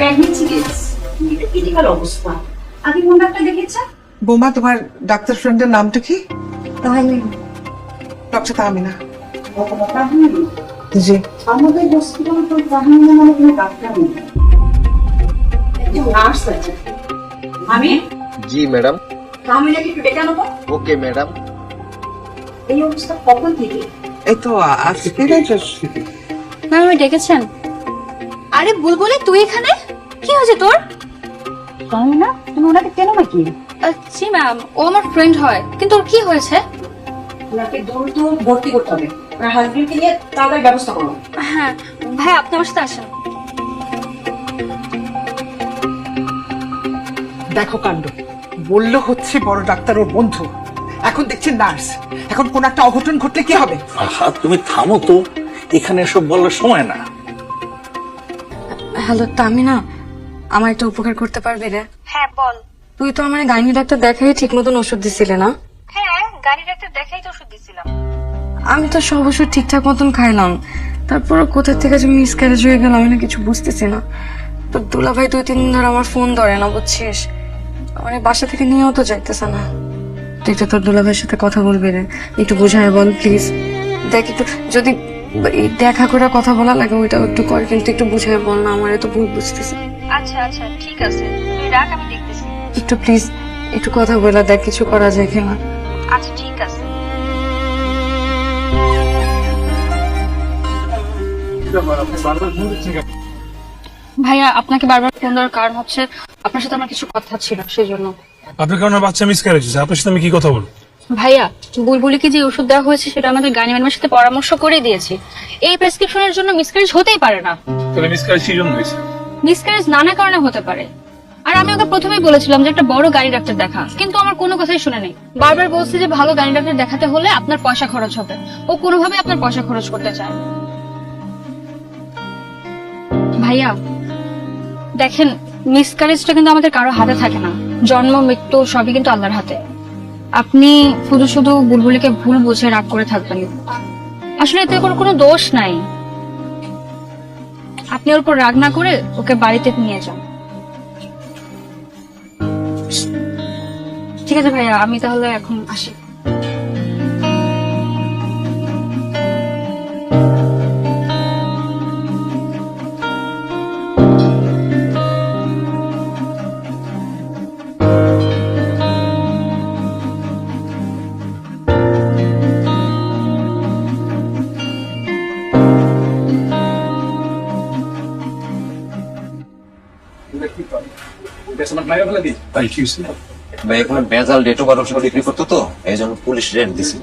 Pregnancy case, critical অবস্থা। আগে কোন ডাক্তার দেখিয়েছেন? বোমা, তোমার ডাক্তার ফ্রেন্ডের নামটা কি? তাহলে ডক্টর তাহমিনা। তাহমিনা? জি। আমাদের হসপিটালে তো তাহমিনা নামে কোনো ডাক্তার নেই, একজন নার্স আছে। আমি জি ম্যাডাম। তাহমিনাকে একটু ডেকে আনবো। Okay madam. এই অবস্থা কখন থেকে? এই তো আজকে ম্যাম আমি ডেকেছেন? আরে বুলবুলি তুই এখানে? কি হয়েছে তোর? তাহমিনা, তুমি ওনাকে চেনো নাকি? জি ম্যাম, ও আমার ফ্রেন্ড হয়, কিন্তু ওর কি হয়েছে? ওনাকে দ্রুত ভর্তি করতে হবে। আপনার হাজবেন্ডকে নিয়ে তাড়াতাড়ি ব্যবস্থা করুন। হ্যাঁ ভাই, আপনি আমার সাথে আসেন। দেখো কাণ্ড, বললো হচ্ছে বড় ডাক্তার ওর বন্ধু, এখন দেখছি নার্স। এখন কোন একটা অঘটন ঘটলে কি হবে? আহা, তুমি থামো তো, এখানে এসব বলার সময় না। হ্যালো তামিনা, আমার একটা উপকার করতে পারবি রে? হ্যাঁ বল। তুই তো আমার গাইনি ডাক্তার দেখাই ঠিক মতন ওষুধ দিছিলে না? হ্যাঁ, গাড়ি ডাক্তার দেখাই তো ওষুধ দিছিলাম। আমি তো সব ওষুধ ঠিকঠাক মতন খাইলাম, তারপর কোথা থেকে যে মিসক্যারেজ হয়ে গেল আমি না কিছু বুঝতেছি না। তো দুলাভাই 2-3 দিন ধরে আমার ফোন ধরে না, বুঝছিস? মানে বাসা থেকে নিয়েও তো যাইতেছে না। তুই তো তোর দুলাভাইয়ের সাথে কথা বলবি রে, একটু বুঝায় বল প্লিজ। দেখ একটু, যদি এই দেখা করে কথা বলা লাগে ওইটাও একটু কর, কিন্তু একটু বুঝায় বল না, আমার তো ভুল বুঝতেছি। আচ্ছা আচ্ছা ঠিক আছে, তুই রাখ, আমি দেখতেছি। একটু প্লিজ একটু কথা বলে দেখ কিছু করা যায় কিনা। আচ্ছা ঠিক আছে। ভাইয়া আপনাকে বারবার ফোন দেওয়ার কারণ হচ্ছে আপনার সাথে আমার কিছু কথা ছিল, সেই জন্য। আপনার কারণে বাচ্চা মিসক্যারেজ হয়েছে, আপনার সাথে আমি কি কথা বলবো? ভাইয়া বুলবুলিকে যে ওষুধ দেওয়া হয়েছে সেটা আমাদের গানি ম্যাডামের সাথে পরামর্শ করে দিয়েছি। এই প্রেসক্রিপশনের জন্য মিসক্যারেজ হতেই পারে না। তাহলে মিসক্যারেজ কি জন্য হয়েছে? মিসক্যারেজ নানা কারণে হতে পারে। আর আমি ওকে প্রথমেই বলেছিলাম যে একটা বড় গাড়ি ডাক্তার দেখা, কিন্তু আমার কোনো কথাই শুনে নেই। বারবার বলছে যে ভালো গাড়ি ডাক্তার দেখাতে হলে আপনার পয়সা খরচ হবে। ও কোনোভাবে আপনার পয়সা খরচ করতে চায়। ভাইয়া দেখেন, মিসক্যারেজটা কিন্তু আমাদের কারো হাতে থাকে না, জন্ম মৃত্যু সবই কিন্তু আল্লাহর হাতে। আপনি শুধু শুধু বুলবুলিকে ভুল বুঝে রাগ করে থাকবেন, আসলে এতে ওর কোনো দোষ নাই। আপনি ওর উপর রাগ না করে ওকে বাড়িতে নিয়ে যান। ঠিক আছে ভাইয়া, আমি তাহলে এখন আসি। ভাই এখানে ভেজাল ডেটো বার ওষুধ বিক্রি করতো তো, এই জন্য পুলিশ রেড দিছিল।